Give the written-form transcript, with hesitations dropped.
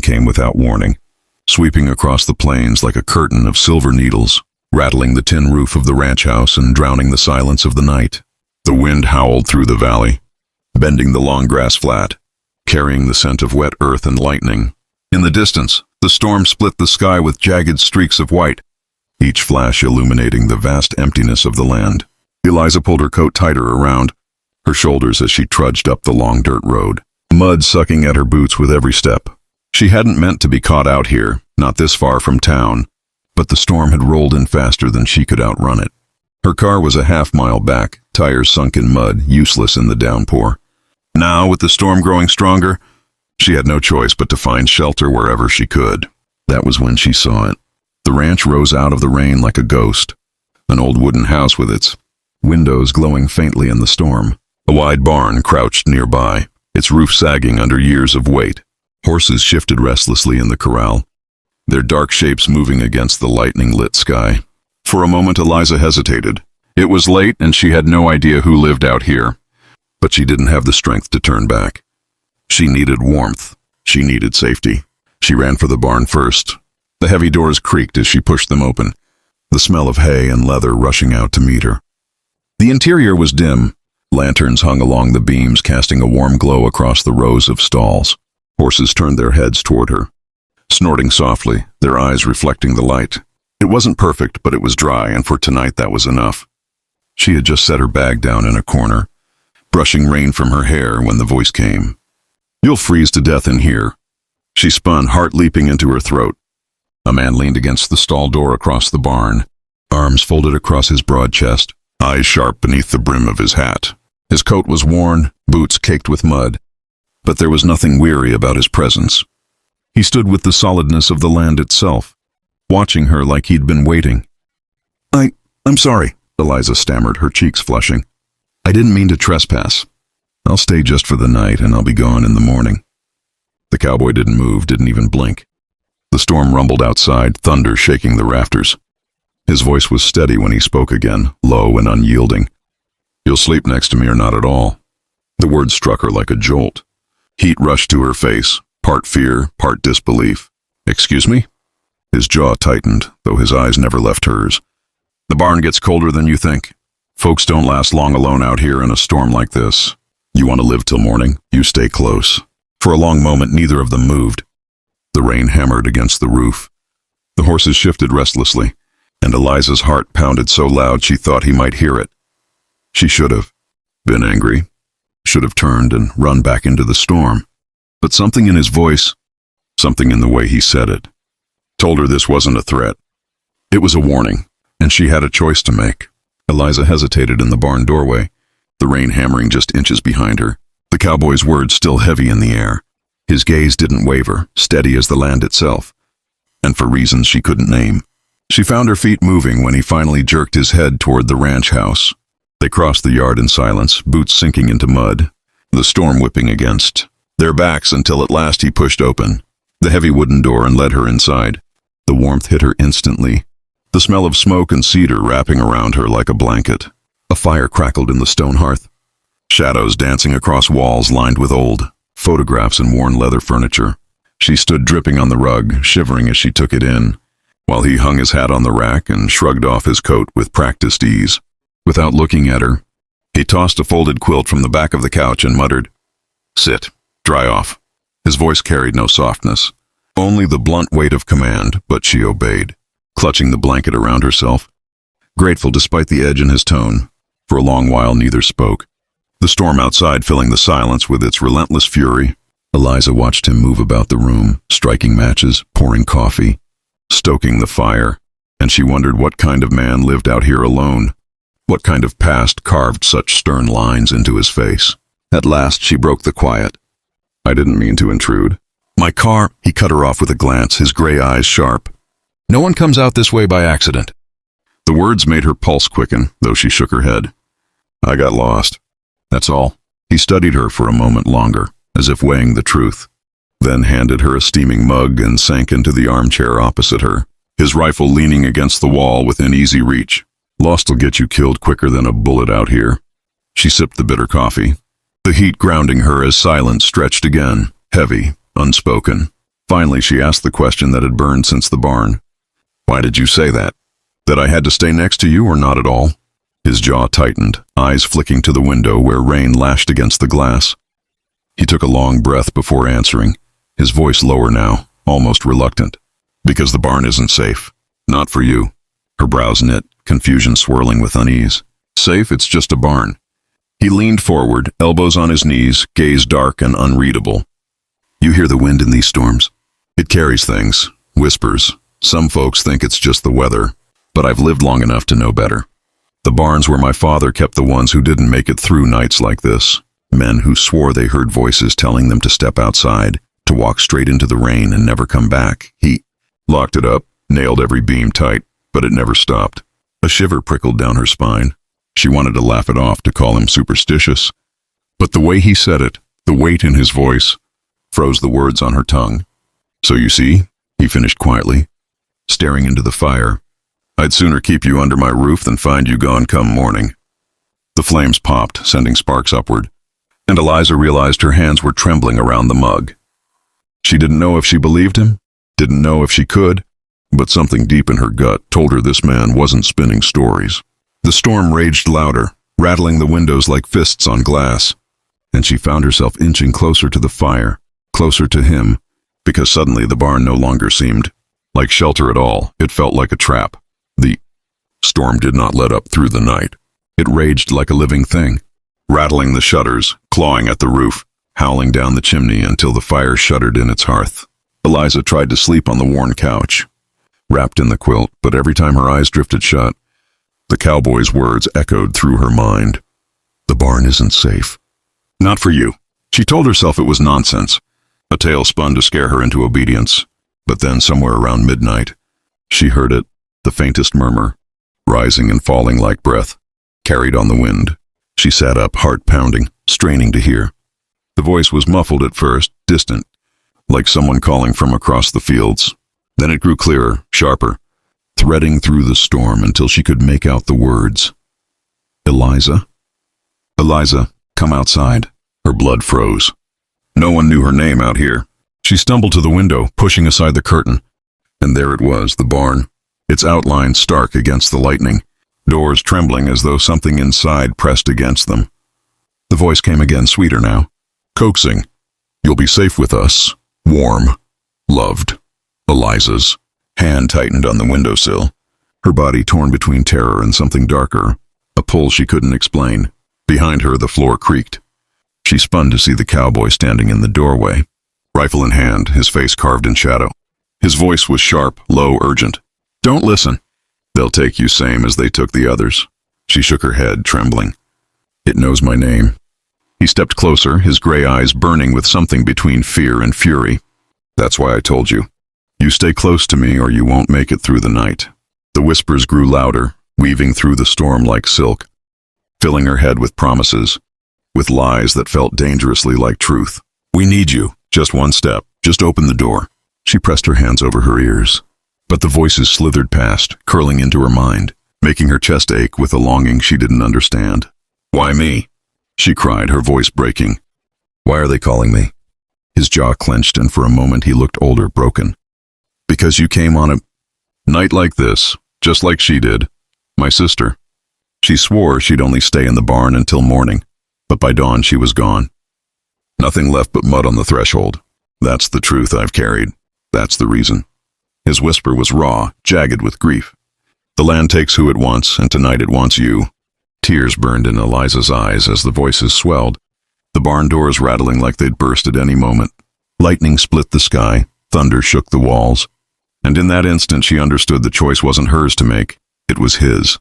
came without warning, sweeping across the plains like a curtain of silver needles, rattling the tin roof of the ranch house and drowning the silence of the night. The wind howled through the valley, bending the long grass flat, carrying the scent of wet earth and lightning. In the distance, the storm split the sky with jagged streaks of white, each flash illuminating the vast emptiness of the land. Eliza pulled her coat tighter around her shoulders as she trudged up the long dirt road, mud sucking at her boots with every step. She hadn't meant to be caught out here, not this far from town, but the storm had rolled in faster than she could outrun it. Her car was a half-mile back, tires sunk in mud, useless in the downpour. Now, with the storm growing stronger, she had no choice but to find shelter wherever she could. That was when she saw it. The ranch rose out of the rain like a ghost, an old wooden house with its windows glowing faintly in the storm. A wide barn crouched nearby, its roof sagging under years of weight. Horses shifted restlessly in the corral, their dark shapes moving against the lightning-lit sky. For a moment, Eliza hesitated. It was late, and she had no idea who lived out here. But she didn't have the strength to turn back. She needed warmth. She needed safety. She ran for the barn first. The heavy doors creaked as she pushed them open, the smell of hay and leather rushing out to meet her. The interior was dim. Lanterns hung along the beams, casting a warm glow across the rows of stalls. Horses turned their heads toward her, snorting softly, their eyes reflecting the light. It wasn't perfect, but it was dry, and for tonight that was enough. She had just set her bag down in a corner, brushing rain from her hair when the voice came. "You'll freeze to death in here." She spun, heart leaping into her throat. A man leaned against the stall door across the barn, arms folded across his broad chest, eyes sharp beneath the brim of his hat. His coat was worn, boots caked with mud, but there was nothing weary about his presence. He stood with the solidness of the land itself, watching her like he'd been waiting. I'm sorry," Eliza stammered, her cheeks flushing. "I didn't mean to trespass. I'll stay just for the night, and I'll be gone in the morning." The cowboy didn't move, didn't even blink. The storm rumbled outside, thunder shaking the rafters. His voice was steady when he spoke again, low and unyielding. "You'll sleep next to me or not at all." The words struck her like a jolt. Heat rushed to her face, part fear, part disbelief. "Excuse me?" His jaw tightened, though his eyes never left hers. "The barn gets colder than you think. Folks don't last long alone out here in a storm like this. You want to live till morning? You stay close." For a long moment, neither of them moved. The rain hammered against the roof. The horses shifted restlessly, and Eliza's heart pounded so loud she thought he might hear it. She should have been angry, should have turned and run back into the storm. But something in his voice, something in the way he said it, told her this wasn't a threat. It was a warning, and she had a choice to make. Eliza hesitated in the barn doorway, the rain hammering just inches behind her, the cowboy's words still heavy in the air. His gaze didn't waver, steady as the land itself, and for reasons she couldn't name. She found her feet moving when he finally jerked his head toward the ranch house. They crossed the yard in silence, boots sinking into mud, the storm whipping against their backs until at last he pushed open the heavy wooden door and led her inside. The warmth hit her instantly, the smell of smoke and cedar wrapping around her like a blanket. A fire crackled in the stone hearth, shadows dancing across walls lined with old photographs and worn leather furniture. She stood dripping on the rug, shivering as she took it in, while he hung his hat on the rack and shrugged off his coat with practiced ease. Without looking at her, he tossed a folded quilt from the back of the couch and muttered, "Sit, dry off." His voice carried no softness, only the blunt weight of command, but she obeyed, clutching the blanket around herself, grateful despite the edge in his tone. For a long while neither spoke, the storm outside filling the silence with its relentless fury. Eliza watched him move about the room, striking matches, pouring coffee, stoking the fire, and she wondered what kind of man lived out here alone. What kind of past carved such stern lines into his face? At last she broke the quiet. "I didn't mean to intrude." "My car," he cut her off with a glance, his gray eyes sharp. "No one comes out this way by accident." The words made her pulse quicken, though she shook her head. "I got lost. That's all." He studied her for a moment longer, as if weighing the truth, then handed her a steaming mug and sank into the armchair opposite her, his rifle leaning against the wall within easy reach. "Lost'll get you killed quicker than a bullet out here." She sipped the bitter coffee, the heat grounding her as silence stretched again, heavy, unspoken. Finally, she asked the question that had burned since the barn. Why did you say that? That I had to stay next to you or not at all? His jaw tightened, eyes flicking to the window where rain lashed against the glass. He took a long breath before answering, his voice lower now, almost reluctant. Because the barn isn't safe. Not for you. Her brows knit, confusion swirling with unease. Safe, it's just a barn. He leaned forward, elbows on his knees, gaze dark and unreadable. You hear the wind in these storms? It carries things, whispers. Some folks think it's just the weather, but I've lived long enough to know better. The barns where my father kept the ones who didn't make it through nights like this. Men who swore they heard voices telling them to step outside, to walk straight into the rain and never come back. He locked it up, nailed every beam tight, but it never stopped. A shiver prickled down her spine. She wanted to laugh it off, to call him superstitious. But the way he said it, the weight in his voice, froze the words on her tongue. So you see, he finished quietly, staring into the fire, I'd sooner keep you under my roof than find you gone come morning. The flames popped, sending sparks upward, and Eliza realized her hands were trembling around the mug. She didn't know if she believed him, didn't know if she could, but something deep in her gut told her this man wasn't spinning stories. The storm raged louder, rattling the windows like fists on glass, and she found herself inching closer to the fire, closer to him, because suddenly the barn no longer seemed like shelter at all. It felt like a trap. The storm did not let up through the night. It raged like a living thing, rattling the shutters, clawing at the roof, howling down the chimney until the fire shuddered in its hearth. Eliza tried to sleep on the worn couch, wrapped in the quilt, but every time her eyes drifted shut, the cowboy's words echoed through her mind. The barn isn't safe. Not for you. She told herself it was nonsense, a tale spun to scare her into obedience. But then somewhere around midnight, she heard it, the faintest murmur, rising and falling like breath, carried on the wind. She sat up, heart pounding, straining to hear. The voice was muffled at first, distant, like someone calling from across the fields. Then it grew clearer, sharper, threading through the storm until she could make out the words. Eliza? Eliza, come outside. Her blood froze. No one knew her name out here. She stumbled to the window, pushing aside the curtain. And there it was, the barn, its outline stark against the lightning, doors trembling as though something inside pressed against them. The voice came again, sweeter now, coaxing. You'll be safe with us. Warm. Loved. Eliza's hand tightened on the windowsill, her body torn between terror and something darker, a pull she couldn't explain. Behind her, the floor creaked. She spun to see the cowboy standing in the doorway, rifle in hand, his face carved in shadow. His voice was sharp, low, urgent. Don't listen. They'll take you same as they took the others. She shook her head, trembling. It knows my name. He stepped closer, his gray eyes burning with something between fear and fury. That's why I told you. You stay close to me or you won't make it through the night. The whispers grew louder, weaving through the storm like silk, filling her head with promises, with lies that felt dangerously like truth. We need you. Just one step. Just open the door. She pressed her hands over her ears. But the voices slithered past, curling into her mind, making her chest ache with a longing she didn't understand. Why me? She cried, her voice breaking. Why are they calling me? His jaw clenched, and for a moment he looked older, broken. Because you came on a night like this, just like she did. My sister. She swore she'd only stay in the barn until morning, but by dawn she was gone. Nothing left but mud on the threshold. That's the truth I've carried. That's the reason. His whisper was raw, jagged with grief. The land takes who it wants, and tonight it wants you. Tears burned in Eliza's eyes as the voices swelled, the barn doors rattling like they'd burst at any moment. Lightning split the sky, thunder shook the walls, and in that instant she understood the choice wasn't hers to make, it was his.